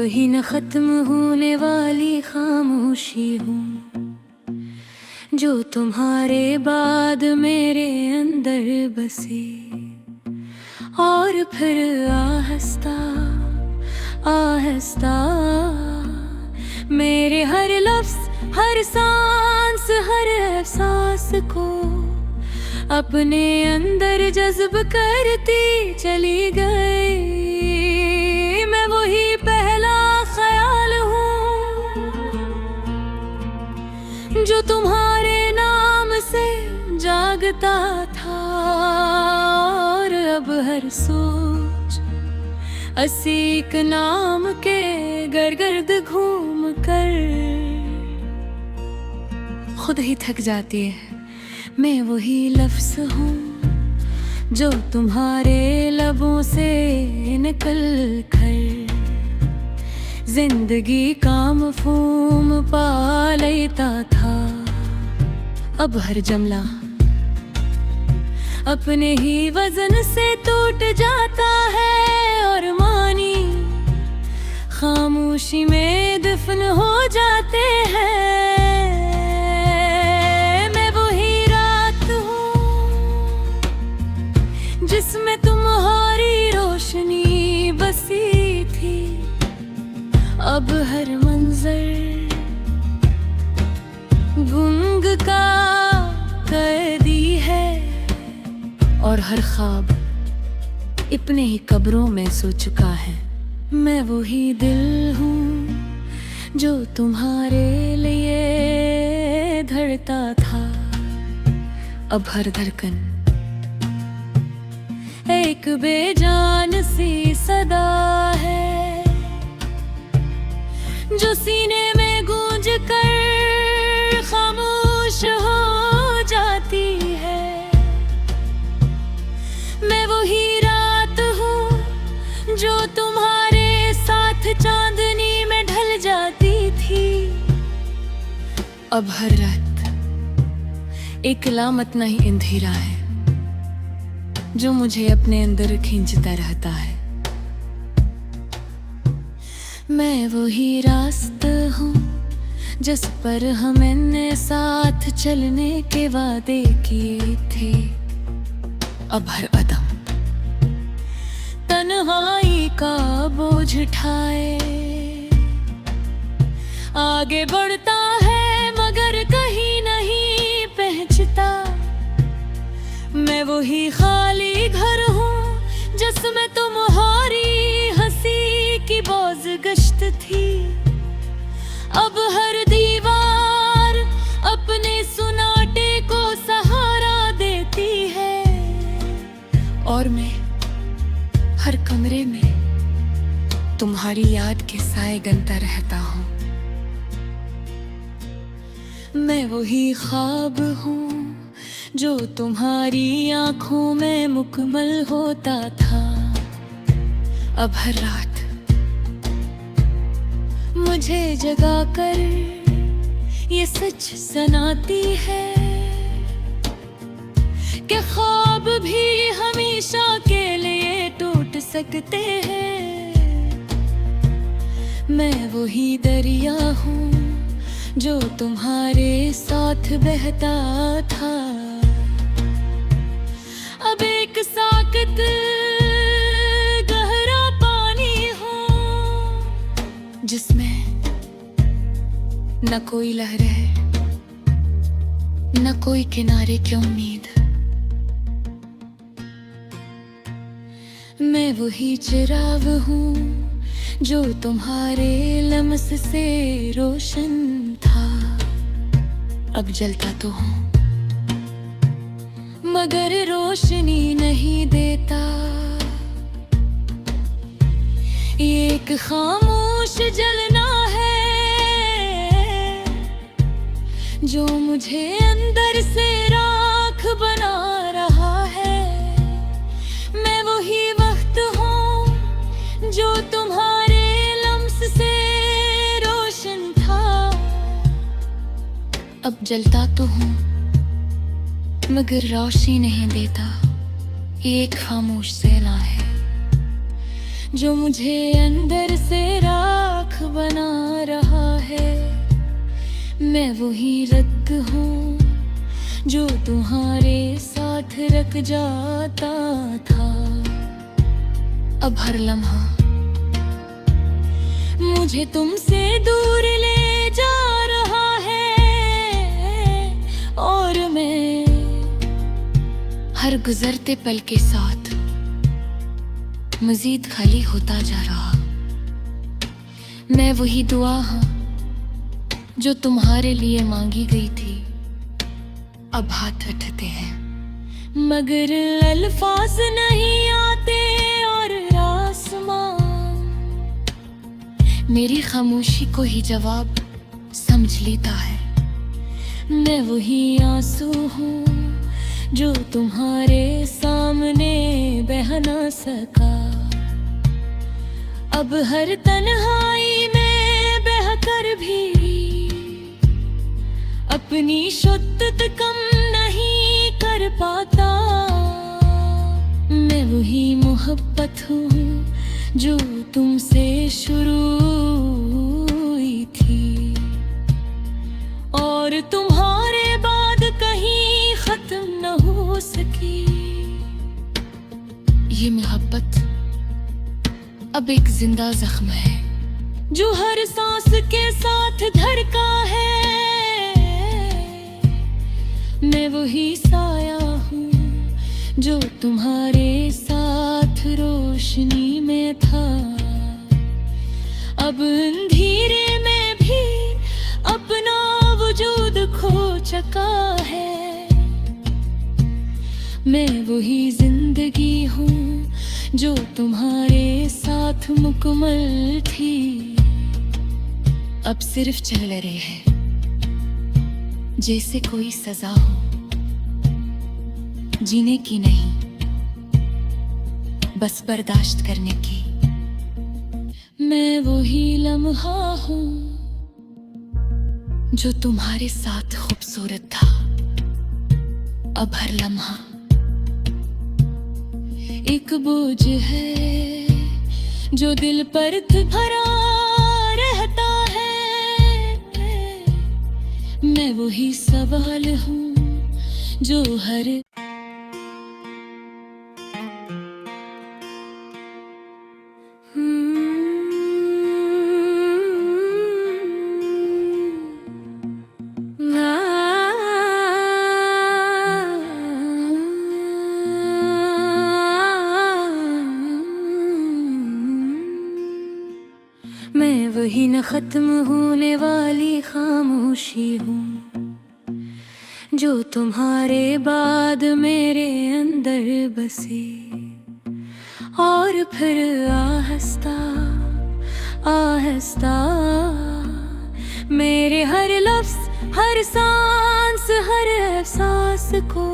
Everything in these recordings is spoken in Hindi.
वही न खत्म होने वाली खामोशी हूँ जो तुम्हारे बाद मेरे अंदर बसे। और फिर आहिस्ता आहिस्ता मेरे हर लफ्ज़, हर सांस, हर एहसास को अपने अंदर जज्ब करती चली गई। मैं वही पहला ख्याल हूँ जो तुम्हारे नाम से जागता था। और अब हर सोच असीक नाम के गर्द घूम कर खुद ही थक जाती है। मैं वही लफ्ज़ हूँ जो तुम्हारे लबों से निकल कर जिंदगी का मफ़हूम पा लेता था। अब हर जुमला अपने ही वजन से टूट जाता है और मानी खामोशी में दफन हो जाते हैं। मैं वही रात हूँ जिसमें तुम्हारी रोशनी बसी थी। अब हर मंजर गुंग का कैदी है और हर ख्वाब अपने ही कब्रों में सो चुका है। मैं वही दिल हूँ जो तुम्हारे लिए धड़ता था। अब हर धड़कन एक बेजान सी सदा है जो सीने में गूंज कर खामोश हो जाती है। मैं वही रात हूँ जो तुम्हारे साथ चांदनी में ढल जाती थी। अब हर रात एक लामत नहीं अंधेरा है जो मुझे अपने अंदर खींचता रहता है। मैं वही रास्ता हूँ जिस पर हमने साथ चलने के वादे किए थे। अब हर कदम तन्हाई का बोझ उठाए आगे बढ़ता है मगर कहीं नहीं पहुंचता। मैं वही खाली घर हूँ जिसमें तुम्हारी हंसी की बोझ गश्त थी। अब हर दीवार अपने सुनाटे को सहारा देती है और मैं हर कमरे में तुम्हारी याद के साए गनता रहता हूँ। मैं वही ख्वाब हूँ जो तुम्हारी आंखों में मुकम्मल होता था। अब हर रात मुझे जगा कर ये सच सुनाती है कि ख्वाब भी हमेशा के लिए टूट सकते हैं। मैं वही दरिया हूँ जो तुम्हारे साथ बहता था। अब एक साकत गहरा पानी हो जिसमें न कोई लहर है न कोई किनारे की उम्मीद। मैं वही चिराग हूँ जो तुम्हारे लम्स से रोशन था। अब जलता तो हूँ मगर रोशनी नहीं देता। ये एक खामोश जलना है जो मुझे अंदर से राख बना रहा है। मैं वही वक्त हूँ जो तुम्हारे लम्स से रोशन था। अब जलता तो हूँ मगर रोशनी नहीं देता। ये एक खामोश सेना है जो मुझे अंदर से राख राख बना रहा है। मैं वही रत हूँ जो तुम्हारे साथ रख जाता था। अब हर लम्हा मुझे तुमसे दूर ले जा रहा है, और मैं हर गुजरते पल के साथ मजीद खाली होता जा रहा। मैं वही दुआ हूँ जो तुम्हारे लिए मांगी गई थी। अब हाथ उठते हैं मगर अल्फाज नहीं आते, और आसमान मेरी खामोशी को ही जवाब समझ लेता है। मैं वही आंसू हूँ जो तुम्हारे सामने बह न सका। अब हर तन्हाई में बहकर भी अपनी शिद्दत कम नहीं कर पाता। मैं वही मोहब्बत हूँ जो तुमसे शुरू हुई थी, और तुम्हारे बाद कहीं खत्म न हो सकी। ये मोहब्बत अब एक जिंदा जख्म है जो हर सांस के साथ धड़का है। मैं वही साया हूँ जो तुम्हारे साथ रोशनी में था। अब अंधेरे में भी अपना वजूद खो चुका है। मैं वही जिंदगी हूँ जो तुम्हारे साथ मुकम्मल थी। अब सिर्फ चल रहे हैं जैसे कोई सजा हो, जीने की नहीं बस बर्दाश्त करने की। मैं वही लम्हा हूँ जो तुम्हारे साथ खूबसूरत था। अब हर लम्हा एक बोझ है जो दिल पर भरा रहता है। मैं वही सवाल हूँ जो हर मैं वही न खत्म होने वाली खामोशी हूँ जो तुम्हारे बाद मेरे अंदर बसी, और फिर आहिस्ता आहिस्ता मेरे हर लफ्ज, हर सांस, हर एहसास को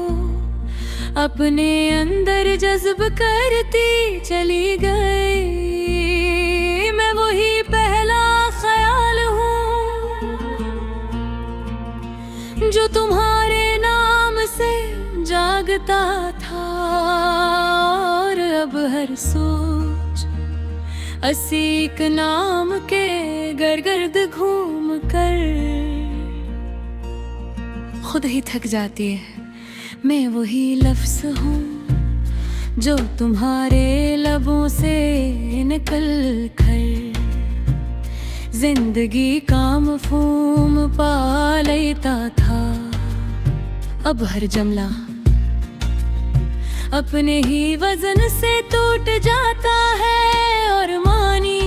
अपने अंदर जज्ब करती चली गई। मैं वही पहला ख्याल हूँ जो तुम्हारे नाम से जागता था, और अब हर सोच असीक नाम के गर्द घूम कर खुद ही थक जाती है। मैं वही लफ्ज़ हूँ जो तुम्हारे लबों से निकल कर जिंदगी का मफ़हूम पा लेता था। अब हर जुमला अपने ही वजन से टूट जाता है, और मानी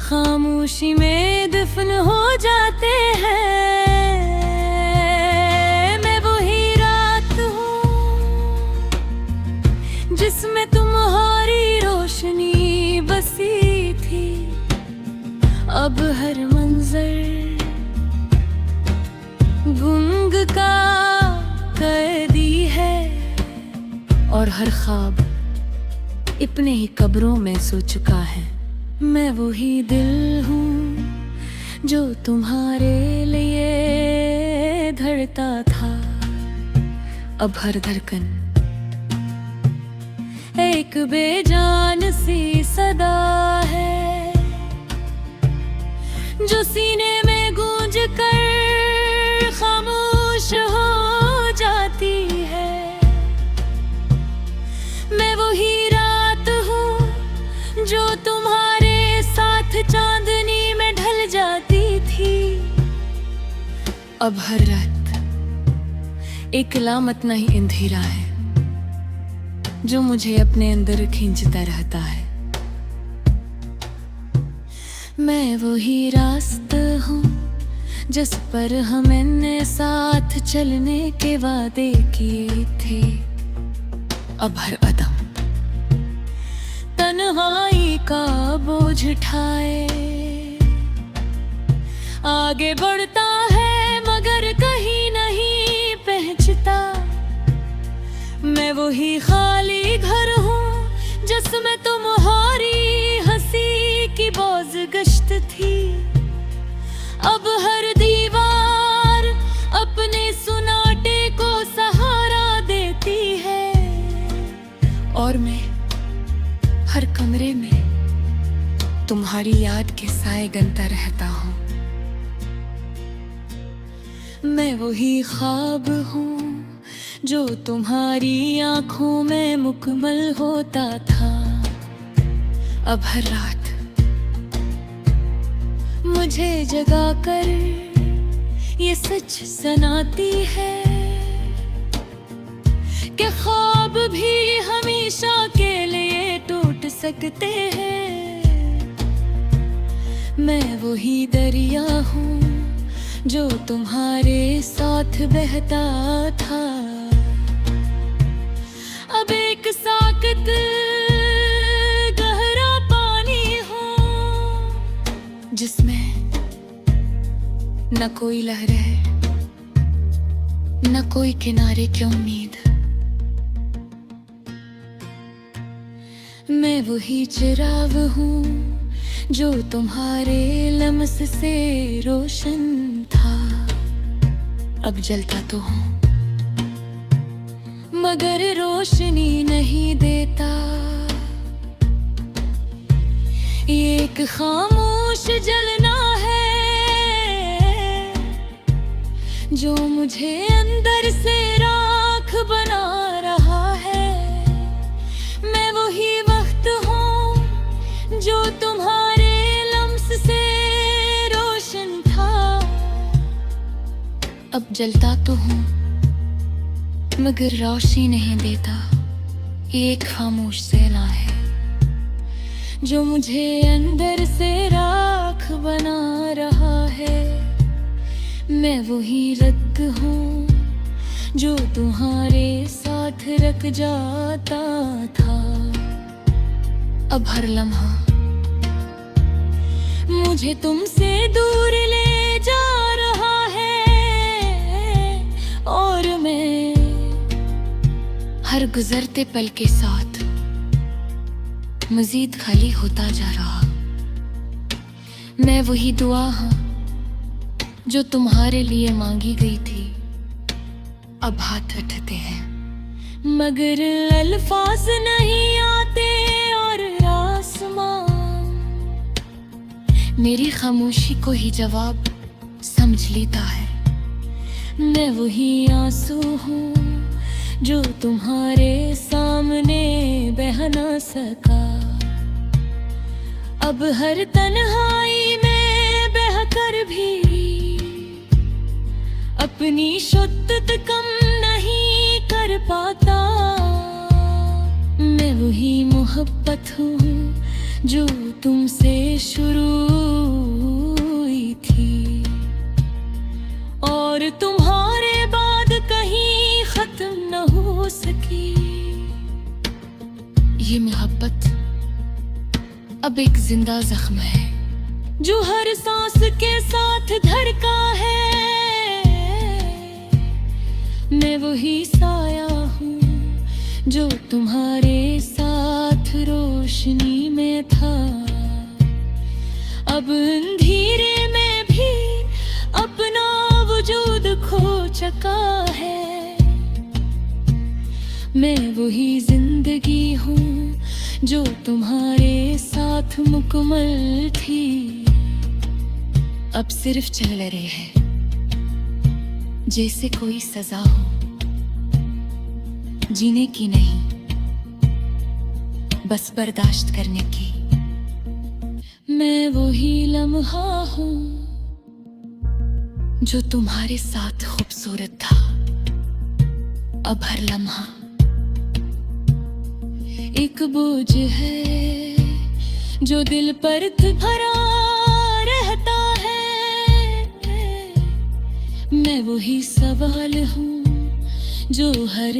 खामोशी में दफन हो जाते हैं। मैं वही रात हूँ जिसमें तुम्हारी रोशनी बसी थी। अब हर मंजर गुंग का कैदी है, और हर ख्वाब अपने ही कब्रों में सो चुका है। मैं वही दिल हूँ जो तुम्हारे लिए धड़ता था। अब हर धड़कन एक बेजान सी सदा है, जो सीने में गूंज कर खामोश हो जाती है। मैं वही रात हूँ जो तुम्हारे साथ चांदनी में ढल जाती थी। अब हर रात एक लामत नहीं अंधेरा है जो मुझे अपने अंदर खींचता रहता है। मैं वही रास्ता हूँ जिस पर हमने साथ चलने के वादे किए थे। अब हर कदम तन्हाई का बोझ उठाए आगे बढ़ता है मगर कहीं नहीं पहुंचता। मैं वही खाली घर हूँ जिसमें तुम्हारी हंसी की बोझ गश्त थी। अब हर दीवार अपने सुनाटे को सहारा देती है और मैं हर कमरे में तुम्हारी याद के साए गनता रहता हूँ। मैं वही ख्वाब हूँ जो तुम्हारी आंखों में मुकम्मल होता था। अब हर रात मुझे जगा कर ये सच सुनाती है कि ख्वाब भी हमेशा के लिए टूट सकते हैं। मैं वही दरिया हूँ जो तुम्हारे साथ बहता था। अब एक साकत गहरा पानी हो जिसमें न कोई लहर है न कोई किनारे की उम्मीद। मैं वही चिराग हूँ जो तुम्हारे लम्स से रोशन था। अब जलता तो हूँ मगर रोशनी नहीं देता। ये एक खामोश जलना है जो मुझे अंदर से राख बना रहा है। मैं वही वक्त हूँ जो तुम्हारे लम्स से रोशन था। अब जलता तो हूँ मगर रोशनी नहीं देता। ये एक खामोश सेला है जो मुझे अंदर से राख बना रहा है। मैं वही रग हूँ जो तुम्हारे साथ रख जाता था। अब हर लम्हा मुझे तुमसे दूर ले जा रहा है और मैं हर गुजरते पल के साथ मजीद खाली होता जा रहा। मैं वही दुआ हूँ जो तुम्हारे लिए मांगी गई थी। अब हाथ उठते हैं मगर अल्फाज नहीं आते और आसमान मेरी खामोशी को ही जवाब समझ लेता है। मैं वही आंसू हूँ जो तुम्हारे सामने बह न सका। अब हर तन्हाई में बहकर भी अपनी शिद्दत कम नहीं कर पाता। मैं वही मोहब्बत हूँ जो तुमसे शुरू हुई थी और तुम्हारे बाद कहीं खत्म न हो सकी। ये मोहब्बत अब एक जिंदा जख्म है जो हर सांस के साथ धड़का है। मैं वही साया हूँ जो तुम्हारे साथ रोशनी में था। अब अंधेरे में भी अपना वजूद खो चुका है। मैं वही जिंदगी हूँ जो तुम्हारे साथ मुकम्मल थी। अब सिर्फ चल रहे हैं जैसे कोई सजा हो, जीने की नहीं बस बर्दाश्त करने की। मैं वही लम्हा हूँ जो तुम्हारे साथ खूबसूरत था। अब हर लम्हा एक बोझ है जो दिल पर भरा रहता है। मैं वही सवाल हूँ जो हर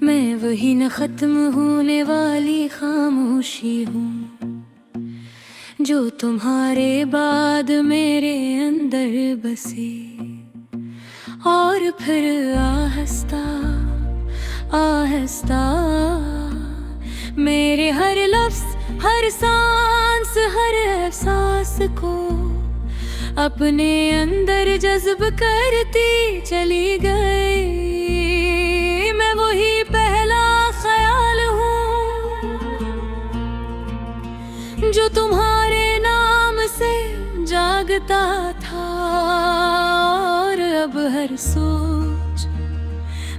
मैं वही न खत्म होने वाली खामोशी हूँ जो तुम्हारे बाद मेरे अंदर बसे। और फिर आहिस्ता आहिस्ता मेरे हर लफ्ज़, हर सांस, हर एहसास को अपने अंदर जज्ब करती चली गई। मैं वही पहला ख्याल हूँ जो तुम्हारे नाम से जागता था। और अब हर सोच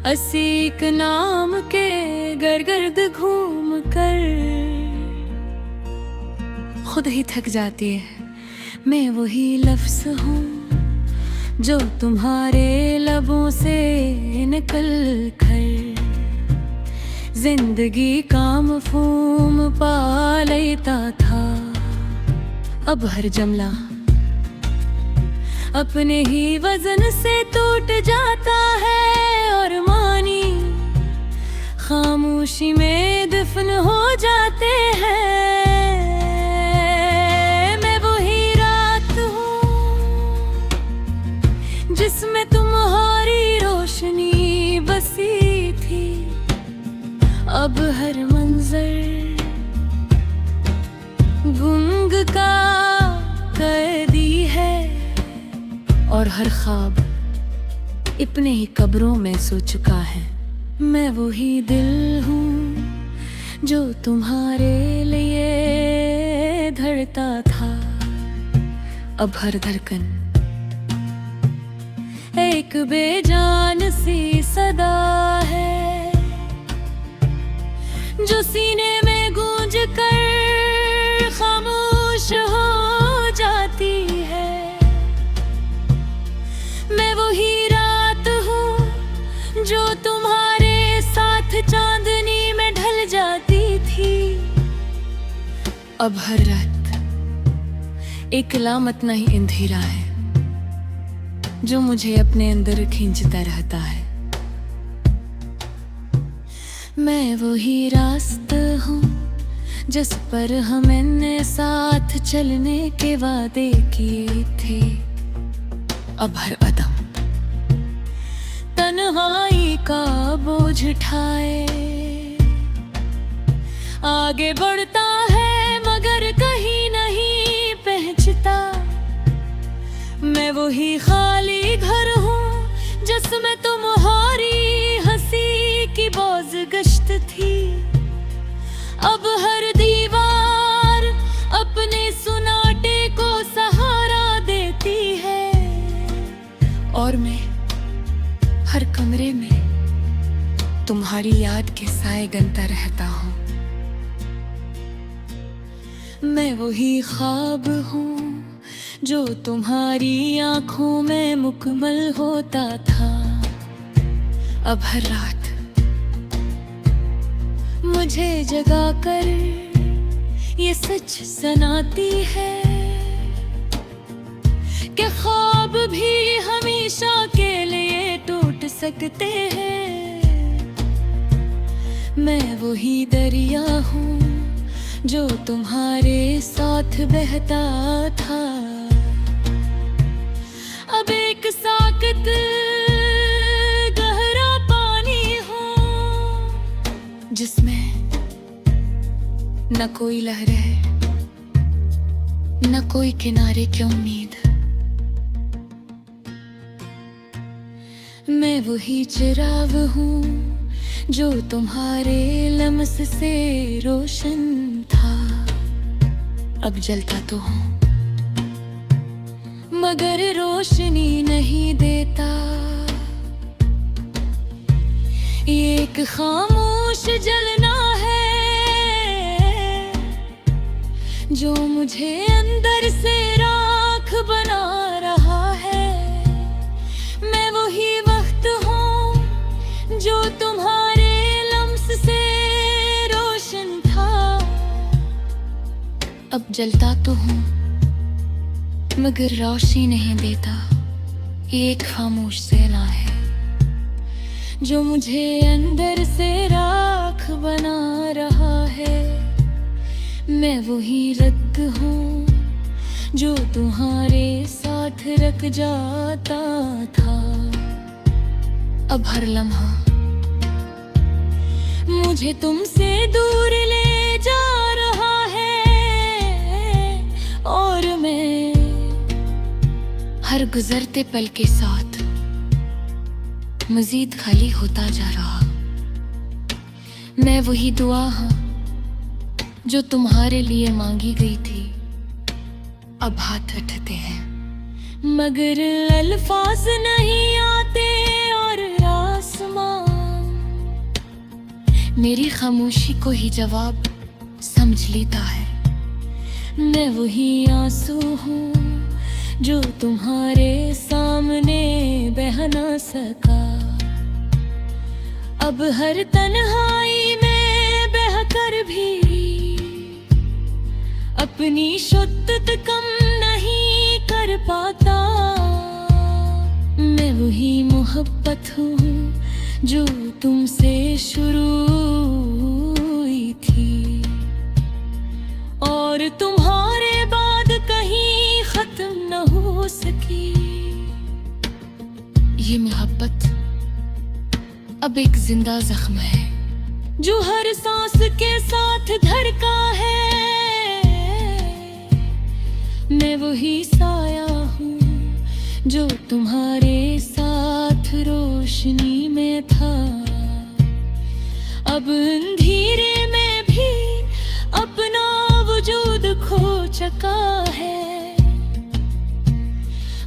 असीक नाम के गर्द घूम कर खुद ही थक जाती है। मैं वही लफ्ज़ हूँ जो तुम्हारे लबों से निकल कर जिंदगी का मफ़हूम पा लेता था। अब हर जुमला अपने ही वजन से टूट जाता है और मानी खामोशी में दफन हो जाते हैं। मैं वही रात हूँ जिसमें तुम्हारी रोशनी बसी थी। अब हर मंजर गुंग का कैदी है और हर ख्वाब अपने ही कब्रों में सो चुका है। मैं वही दिल हूँ जो तुम्हारे लिए धड़ता था। अब हर धड़कन एक बेजान सी सदा है जो सीने में गूंज कर खामोश हो जाती है। मैं वही रात हूँ जो तुम्हारे साथ चांदनी में ढल जाती थी। अब हर रात एक लामत नहीं अंधेरा है जो मुझे अपने अंदर खींचता रहता है। मैं वही रास्ता हूँ जिस पर हमने साथ चलने के वादे किए थे। अब हर कदम तन्हाई का बोझ उठाए आगे बढ़ता है मगर कहीं नहीं पहुंचता। मैं वही खाली घर हूँ जिसमें तुम्हारी हंसी की बोझ गश्त थी। अब हर दीवार अपने सुनाटे को सहारा देती है और मैं हर कमरे में तुम्हारी याद के साए गनता रहता हूँ। मैं वही ख्वाब हूँ जो तुम्हारी आंखों में मुकम्मल होता था। अब हर रात मुझे जगा कर ये सच सुनाती है कि ख्वाब भी हमेशा के लिए टूट सकते हैं। मैं वही दरिया हूँ जो तुम्हारे साथ बहता था। अब एक साकत गहरा पानी हो जिसमें न कोई लहरें, न कोई किनारे की उम्मीद। मैं वही चिराग हूँ जो तुम्हारे लम्स से रोशन था। अब जलता तो हूँ मगर रोशनी नहीं देता। ये एक खामोश जलना है जो मुझे अंदर से राख बना रहा है। मैं वही वक्त हूँ जो तुम्हारे लम्स से रोशन था। अब जलता तो हूँ मगर रोशनी नहीं देता। ये एक खामोश सेना है जो मुझे अंदर से राख बना रहा है। मैं वही रग हूँ जो तुम्हारे साथ रख जाता था। अब हर लम्हा मुझे तुमसे दूर ले जा रहा है और मैं हर गुजरते पल के साथ मजीद खाली होता जा रहा। मैं वही दुआ हूँ जो तुम्हारे लिए मांगी गई थी। अब हाथ उठते हैं मगर अल्फाज नहीं आते और आसमान मेरी खामोशी को ही जवाब समझ लेता है। मैं वही आंसू हूँ जो तुम्हारे सामने बह न सका। अब हर तन्हाई में बहकर भी अपनी शिद्दत कम नहीं कर पाता। मैं वही मोहब्बत हूँ जो तुमसे शुरू हुई थी और तुम्हारे बाद कहीं खत्म न हो सकी। ये मोहब्बत अब एक जिंदा जख्म है जो हर सांस के साथ धड़का है। मैं वही साया हूँ जो तुम्हारे साथ रोशनी में था। अब अंधेरे में भी अपना वजूद खो चुका है।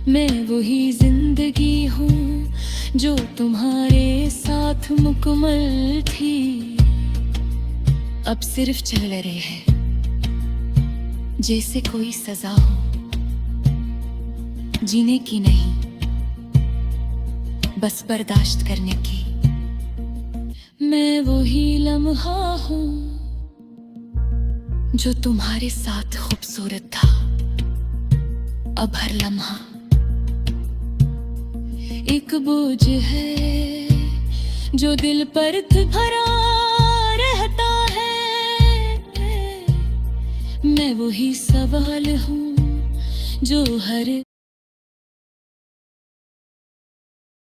मैं वही जिंदगी हूँ जो तुम्हारे साथ मुकम्मल थी। अब सिर्फ चल रहे हैं जैसे कोई सजा हो, जीने की नहीं बस बर्दाश्त करने की। मैं वही लम्हा हूँ जो तुम्हारे साथ खूबसूरत था। अब हर लम्हा एक बोझ है जो दिल पर भरा रहता है। मैं वही सवाल हूँ जो हर